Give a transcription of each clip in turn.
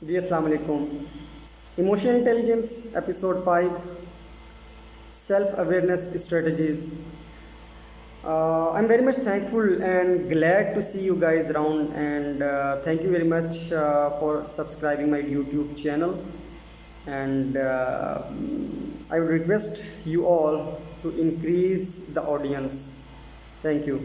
جی السلام علیکم. Emotional intelligence episode 5 self awareness strategies. I am very much thankful and glad to see you guys around, and thank you very much for subscribing my YouTube channel, and I would request you all to increase the audience. Thank you.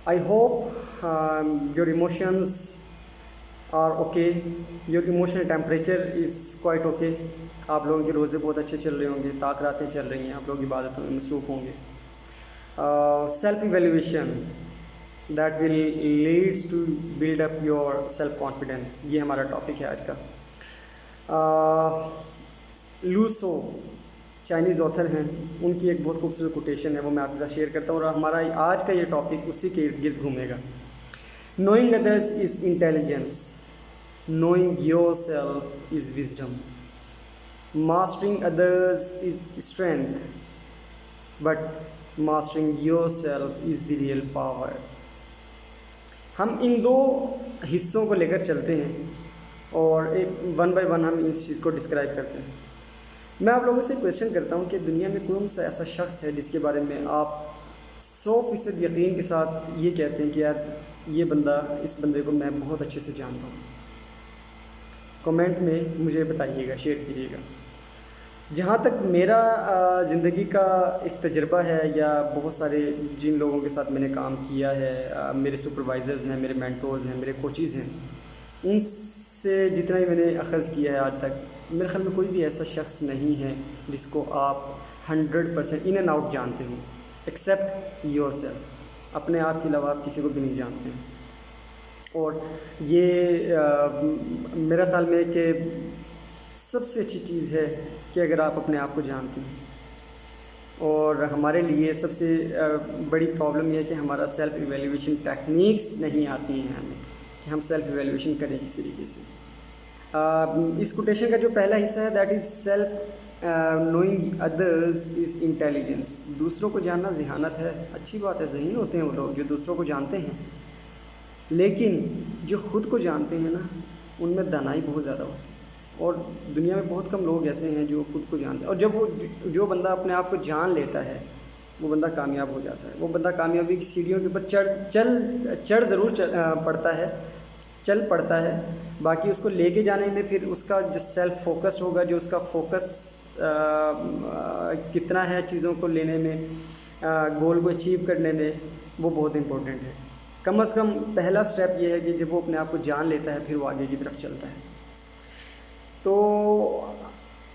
I hope your emotions are okay. Your emotional temperature is quite okay. آپ لوگوں کے روزے بہت اچھے چل رہے ہوں گے, طاق راتیں چل رہی ہیں, آپ لوگ عبادتوں میں مصروف ہوں گے. Self evaluation that will leads to build up your self confidence, یہ ہمارا ٹاپک ہے آج کا. لوسو چائنیز آتھر ہیں, ان کی ایک بہت خوبصورت کوٹیشن ہے, وہ میں آپ کے ساتھ شیئر کرتا ہوں, اور ہمارا آج کا یہ ٹاپک اسی کے ارد گرد گھومے گا. Knowing others is intelligence, knowing yourself is wisdom, mastering others is strength, but mastering yourself is the real power. ہم ان دو حصوں کو لے کر چلتے ہیں اور ون بائی ون ہم اس چیز کو ڈسکرائب کرتے ہیں. میں آپ لوگوں سے کویشچن کرتا ہوں کہ دنیا میں کون سا ایسا شخص ہے جس کے بارے میں آپ 100% یقین کے ساتھ یہ کہتے ہیں کہ یار یہ بندہ, اس بندے کو میں بہت اچھے سے جانتا ہوں. کمنٹ میں مجھے بتائیے گا, شیئر کیجیے گا. جہاں تک میرا زندگی کا ایک تجربہ ہے, یا بہت سارے جن لوگوں کے ساتھ میں نے کام کیا ہے, میرے سپروائزرز ہیں, میرے مینٹورز ہیں, میرے کوچز ہیں, ان سے جتنا ہی میں نے اخذ کیا ہے آج تک, میرے خیال میں کوئی بھی ایسا شخص نہیں ہے جس کو آپ 100% ان اینڈ آؤٹ جانتے ہوں, ایکسیپٹ یور سیلف. اپنے آپ کے علاوہ آپ کسی کو بھی نہیں جانتے ہیں. اور یہ میرا خیال میں کہ سب سے اچھی چیز ہے کہ اگر آپ اپنے آپ کو جانتے ہیں. اور ہمارے لیے سب سے بڑی پرابلم یہ ہے کہ ہمارا سیلف ایویلیویشن ٹیکنیکس نہیں آتی ہیں ہمیں, کہ ہم سیلف ایویلیویشن کریں کس طریقے سے. اس کوٹیشن کا جو پہلا حصہ ہے that is self knowing others is intelligence. دوسروں کو جاننا ذہانت ہے, اچھی بات ہے, ذہین ہوتے ہیں وہ لوگ جو دوسروں کو جانتے ہیں, لیکن جو خود کو جانتے ہیں نا, ان میں دانائی بہت زیادہ ہوتی ہے. اور دنیا میں بہت کم لوگ ایسے ہیں جو خود کو جانتے ہیں. اور جب وہ جو بندہ اپنے آپ کو جان لیتا ہے وہ بندہ کامیاب ہو جاتا ہے. وہ بندہ کامیابی کی سیڑھیوں کے اوپر چڑھ ضرور پڑتا ہے, چل پڑتا ہے, باقی اس کو لے کے جانے میں پھر اس کا جو سیلف فوکس ہوگا, جو اس کا فوکس کتنا ہے چیزوں کو لینے میں, گول کو اچیو کرنے میں, وہ بہت امپورٹنٹ ہے. کم از کم پہلا سٹیپ یہ ہے کہ جب وہ اپنے آپ کو جان لیتا ہے پھر وہ آگے کی طرف چلتا ہے. تو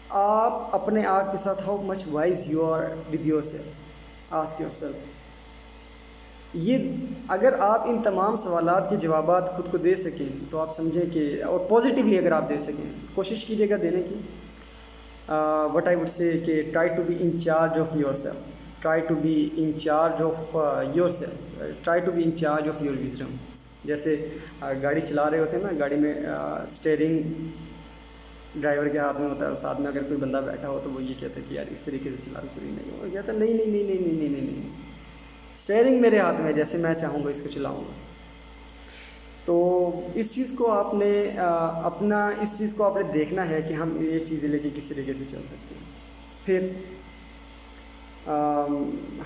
آپ اپنے آپ کے ساتھ how much wise you are with your self, ask your self. یہ اگر آپ ان تمام سوالات کے جوابات خود کو دے سکیں تو آپ سمجھیں کہ, اور پازیٹیولی اگر آپ دے سکیں, کوشش کیجیے گا دینے کی. وٹ آئی وڈ سے کہ try to be in charge of your self, try to be in charge of your self, try to be in charge of your wisdom. جیسے گاڑی چلا رہے ہوتے ہیں نا, گاڑی میں اسٹیئرنگ ڈرائیور کے ہاتھ میں ہوتا ہے, اور ساتھ میں اگر کوئی بندہ بیٹھا ہو تو وہ یہ کہتا ہے کہ یار اس طریقے سے چلانا صحیح نہیں. وہ کہتا ہے نہیں نہیں نہیں نہیں نہیں نہیں نہیں, اسٹیئرنگ میرے ہاتھ میں, جیسے میں چاہوں گا اس کو چلاؤں گا. تو اس چیز کو آپ نے اس چیز کو آپ نے دیکھنا ہے کہ ہم یہ چیزیں لے کے کس طریقے سے چل سکتے ہیں. پھر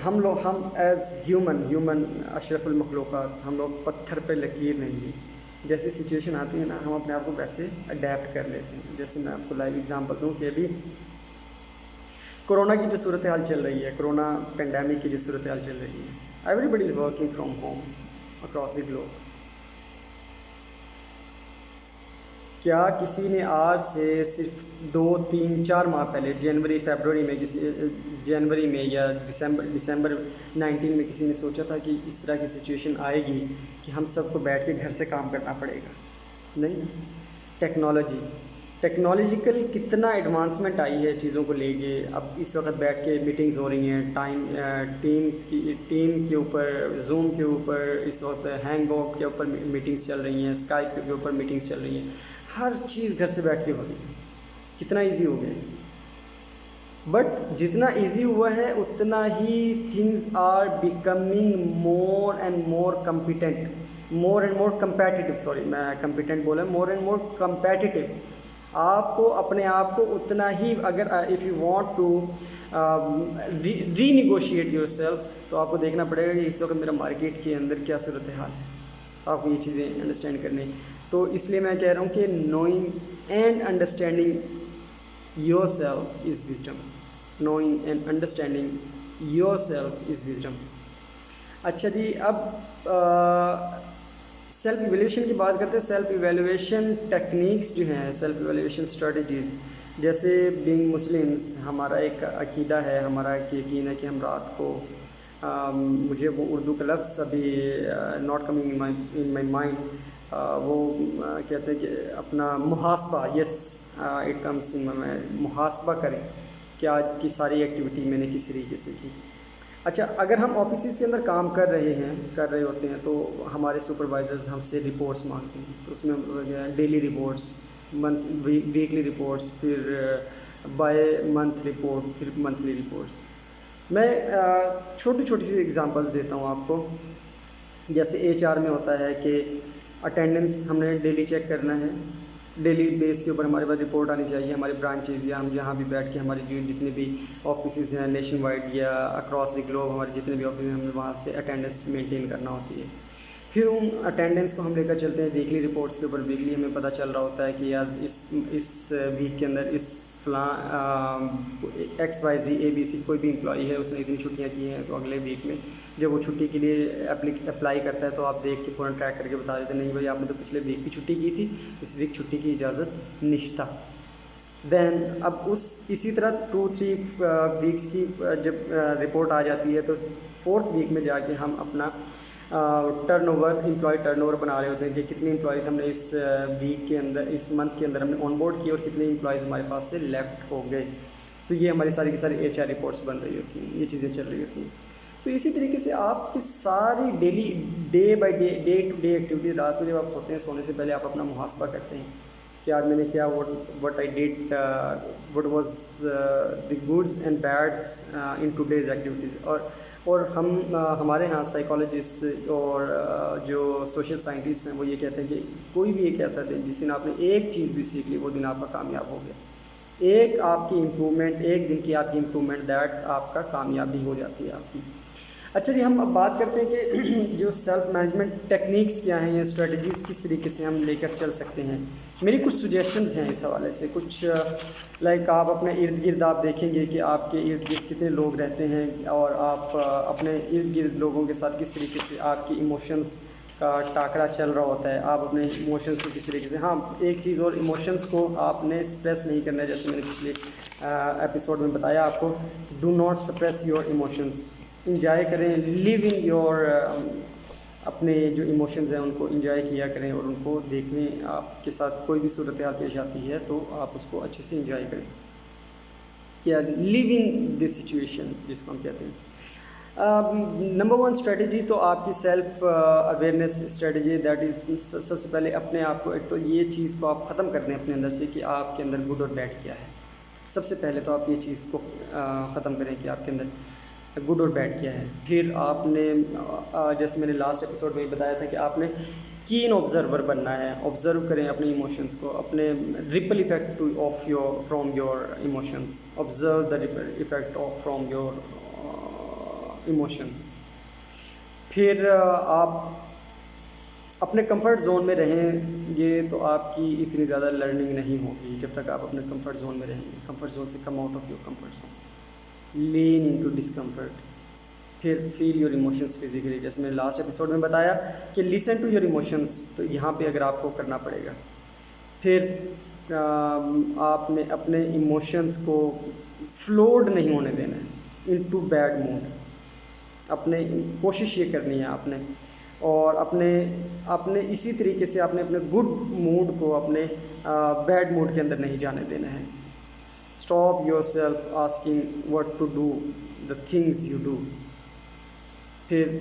ہم ایز ہیومن اشرف المخلوقات, ہم لوگ پتھر پہ لکیر نہیں ہیں. جیسی سچویشن آتی ہے نا, ہم اپنے آپ کو ویسے اڈیپٹ کر لیتے ہیں. جیسے میں آپ کو لائیو ایگزامپل دوں کہ ابھی کورونا کی جو صورتحال چل رہی ہے, کورونا پینڈیمک کی جو صورتحال چل رہی ہے, everybody is working from home across the globe. کیا کسی نے آج سے صرف 2-3-4 ماہ پہلے جنوری میں یا دسمبر 19 میں کسی نے سوچا تھا کہ اس طرح کی سچویشن آئے گی کہ ہم سب کو بیٹھ کے گھر سے کام کرنا پڑے گا؟ نہیں. ٹیکنالوجیکل کتنا ایڈوانسمنٹ آئی ہے چیزوں کو لے کے. اب اس وقت بیٹھ کے میٹنگز ہو رہی ہیں, ٹیم کے اوپر, زوم کے اوپر, اس وقت ہینگ آؤٹ کے اوپر میٹنگز چل رہی ہیں, اسکائپ کے اوپر میٹنگز چل رہی ہیں. ہر چیز گھر سے بیٹھ کے ہو رہی ہے. کتنا ایزی ہو گیا. بٹ جتنا ایزی ہوا ہے اتنا ہی things are becoming more and more competent. More and more competitive, sorry میں کمپیٹنٹ بولا، مور اینڈ مور کمپیٹیٹیو. آپ کو اپنے آپ کو اتنا ہی، اگر if you want to renegotiate your self, تو آپ کو دیکھنا پڑے گا کہ اس وقت میرا مارکیٹ کے اندر کیا صورت حال ہے. آپ کو یہ چیزیں انڈرسٹینڈ کرنی. تو اس لیے میں کہہ رہا ہوں کہ knowing and understanding your self is wisdom. Knowing and understanding your self is wisdom. اچھا جی، اب سیلف ایویلیویشن کی بات کرتے ہیں. سیلف ایویلیویشن ٹیکنیکس جو ہیں، سیلف ایویلیویشن اسٹریٹجیز، جیسے بینگ مسلمس ہمارا ایک عقیدہ ہے، ہمارا ایک یقین ہے کہ ہم رات کو مجھے وہ اردو کا لفظ ابھی not coming in my mind, وہ کہتے ہیں کہ اپنا محاسبہ، یس اٹ کمس ان مائی، محاسبہ کریں کہ آج کی ساری ایکٹیویٹی میں نے کس طریقے سے کی. اچھا، اگر ہم آفیسز کے اندر کام کر رہے ہوتے ہیں تو ہمارے سپروائزرز ہم سے رپورٹس مانگتے ہیں. تو اس میں ڈیلی رپورٹس، ویکلی رپورٹس، پھر بائی منتھ رپورٹ، پھر منتھلی رپورٹس. میں چھوٹی چھوٹی سی ایگزامپلس دیتا ہوں آپ کو. جیسے HR میں ہوتا ہے کہ اٹینڈنس ہم نے ڈیلی چیک کرنا ہے، ڈیلی بیس کے اوپر ہمارے پاس رپورٹ آنی چاہیے. ہماری برانچز یا ہم جہاں بھی بیٹھ کے ہماری جو جتنے بھی آفیسز ہیں نیشن وائڈ یا اکراس دی گلوب، ہمارے جتنے بھی آفس ہیں، ہمیں وہاں سے اٹینڈنس مینٹین کرنا ہوتی ہے. پھر ان اٹینڈنس کو ہم لے کر چلتے ہیں ویکلی رپورٹس کے اوپر. ویکلی ہمیں پتہ چل رہا ہوتا ہے کہ یار اس ویک کے اندر اس فلاں XYZ ABC کوئی بھی امپلائی ہے، اس نے اتنی چھٹیاں کی ہیں، تو اگلے ویک میں جب وہ چھٹی کے لیے اپلائی کرتا ہے تو آپ دیکھ کے فوراً ٹریک کر کے بتا دیتے ہیں نہیں بھائی آپ نے تو پچھلے ویک بھی چھٹی کی تھی، اس ویک چھٹی کی اجازت نشتہ. دین اب اسی طرح 2-3 ویکس کی جب رپورٹ آ جاتی ہے تو 4تھ ویک میں جا کے ہم اپنا turnover, employee turnover بنا رہے ہوتے ہیں کہ کتنے امپلائیز ہم نے اس ویک کے اندر، اس منتھ کے اندر ہم نے آن بورڈ کیے اور کتنے امپلائیز ہمارے پاس سے لیفٹ ہو گئے. تو یہ ہماری ساری کی ساری HR رپورٹس بن رہی ہوتی ہیں، یہ چیزیں چل رہی ہوتی ہیں. تو اسی طریقے سے آپ کی ساری daily day by day, day to day activity, رات کو جب آپ سوتے ہیں سونے سے پہلے آپ اپنا محاسبہ کرتے ہیں کہ آج میں نے کیا، what I did, what was the goods and bads in today's activities. اور ہمارے ہاں سائیکالوجسٹ اور جو سوشل سائنٹسٹ ہیں وہ یہ کہتے ہیں کہ کوئی بھی ایک ایسا دن جس دن آپ نے ایک چیز بھی سیکھ لی، وہ دن آپ کا کامیاب ہو گیا. ایک آپ کی امپرومنٹ، ایک دن کی آپ کی امپرومنٹ، دیٹ آپ کا کامیابی ہو جاتی ہے آپ کی. اچھا جی، ہم اب بات کرتے ہیں کہ جو سیلف مینجمنٹ ٹیکنیکس کیا ہیں یا اسٹریٹجیز کس طریقے سے ہم لے کر چل سکتے ہیں. میری کچھ سجیشنز ہیں اس حوالے سے. کچھ لائک آپ اپنے ارد گرد آپ دیکھیں گے کہ آپ کے ارد گرد کتنے لوگ رہتے ہیں اور آپ اپنے ارد گرد لوگوں کے ساتھ کس طریقے سے آپ کی ایموشنز کا ٹاکرا چل رہا ہوتا ہے. آپ اپنے ایموشنز کو کس طریقے سے، ہاں ایک چیز اور، ایموشنز کو آپ نے سپریس نہیں کرنا ہے. جیسے میں نے پچھلے ایپیسوڈ میں بتایا آپ کو، do not suppress your emotions. Enjoy کریں، لیو ان یور، اپنے جو ایموشنز ہیں ان کو انجوائے کیا کریں اور ان کو دیکھیں. آپ کے ساتھ کوئی بھی صورتحال پیش آتی ہے تو آپ اس کو اچھے سے انجوائے کریں. کیا لیو ان دس سچویشن جس کو ہم کہتے ہیں. نمبر 1 اسٹریٹجی تو آپ کی self awareness strategy, that is سب سے پہلے اپنے آپ کو، ایک تو یہ چیز کو آپ ختم کر دیں اپنے اندر سے کہ آپ کے اندر گڈ اور بیڈ کیا ہے. سب سے پہلے تو آپ یہ چیز کو ختم کریں کہ آپ کے اندر گڈ اور بیڈ کیا ہے. پھر آپ نے جیسے میں نے لاسٹ ایپیسوڈ میں بتایا تھا کہ آپ نے کین آبزرور بننا ہے. آبزرو کریں اپنے ایموشنس کو، اپنے ripple effect of your from your emotions. Observe the ripple effect of from your emotions. پھر آپ اپنے کمفرٹ زون میں رہیں گے تو آپ کی اتنی زیادہ لرننگ نہیں ہوگی جب تک آپ اپنے کمفرٹ زون میں رہیں گے. کمفرٹ زون سے come out of your comfort zone, lean into discomfort. پھر فیل یور ایموشنس فزیکلی. جیسے میں نے لاسٹ ایپیسوڈ میں بتایا کہ لسن ٹو یور ایموشنس، تو یہاں پہ اگر آپ کو کرنا پڑے گا. پھر آپ نے اپنے ایموشنس کو فلوڈ نہیں ہونے دینا ہے ان ٹو بیڈ موڈ. اپنے کوشش یہ کرنی ہے آپ نے، اور اپنے اسی طریقے سے آپ نے اپنے گڈ موڈ کو اپنے بیڈ موڈ کے اندر نہیں جانے دینا ہے. Stop yourself asking what to do the things you do. پھر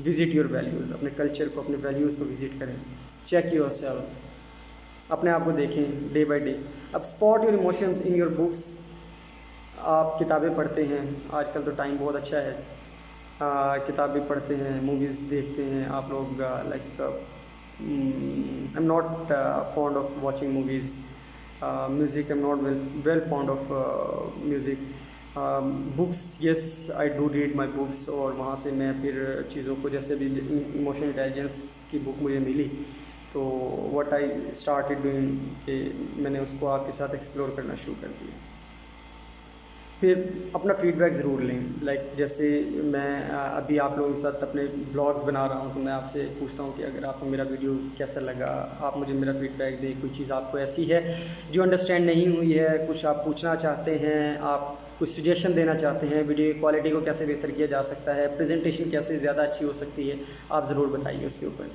وزٹ یور ویلیوز، اپنے کلچر کو، اپنے ویلیوز کو وزٹ کریں. چیک یور سیلف، اپنے آپ کو دیکھیں ڈے بائی ڈے. اب spot your emotions in your books. آپ کتابیں پڑھتے ہیں، آج کل تو ٹائم بہت اچھا ہے، کتابیں پڑھتے ہیں, موویز دیکھتے ہیں آپ لوگ. Like I am not fond of watching movies. Music I am not well fond of music. Books yes I do read my books, اور وہاں سے میں پھر چیزوں کو, جیسے بھی ایموشنل انٹیلیجنس کی بک مجھے ملی تو واٹ آئی اسٹارٹیڈ ڈوئنگ کہ میں نے اس کو آپ کے ساتھ ایکسپلور کرنا شروع کر دیا. پھر اپنا فیڈ بیک ضرور لیں. لائک جیسے میں ابھی آپ لوگوں کے ساتھ اپنے بلاگز بنا رہا ہوں تو میں آپ سے پوچھتا ہوں کہ اگر آپ کو میرا ویڈیو کیسا لگا, آپ مجھے میرا فیڈ بیک دیں. کوئی چیز آپ کو ایسی ہے جو انڈرسٹینڈ نہیں ہوئی ہے, کچھ آپ پوچھنا چاہتے ہیں, آپ کچھ سجیشن دینا چاہتے ہیں, ویڈیو کی کوالٹی کو کیسے بہتر کیا جا سکتا ہے, پریزنٹیشن کیسے زیادہ اچھی ہو سکتی ہے, آپ ضرور بتائیے اس کے اوپر.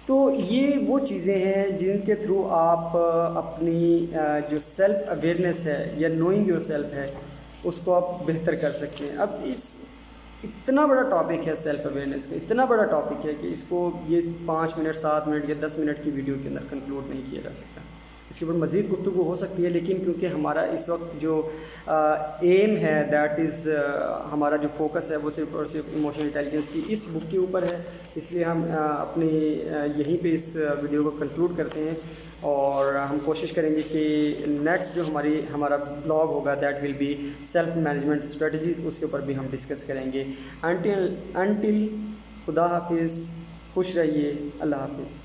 تو یہ وہ چیزیں ہیں جن کے تھرو آپ اپنی جو سیلف اویئرنیس ہے یا نوئنگ یور سیلف ہے اس کو آپ بہتر کر سکتے ہیں. اب اتنا بڑا ٹاپک ہے سیلف اویئرنیس کا, اتنا بڑا ٹاپک ہے کہ اس کو یہ 5 منٹ 7 منٹ یا 10 منٹ کی ویڈیو کے اندر کنکلوڈ نہیں کیا جا سکتا. اس کے اوپر مزید گفتگو ہو سکتی ہے, لیکن کیونکہ ہمارا اس وقت جو ایم ہے دیٹ از, ہمارا جو فوکس ہے وہ صرف اور صرف ایموشنل انٹیلیجنس کی اس بک کے اوپر ہے, اس لیے ہم اپنی یہیں پہ اس ویڈیو کو کنکلوڈ کرتے ہیں. اور ہم کوشش کریں گے کہ نیکسٹ جو ہمارا بلاگ ہوگا that will be self management strategies, اس کے اوپر بھی ہم ڈسکس کریں گے. انٹل خدا حافظ, خوش رہیے, اللہ حافظ.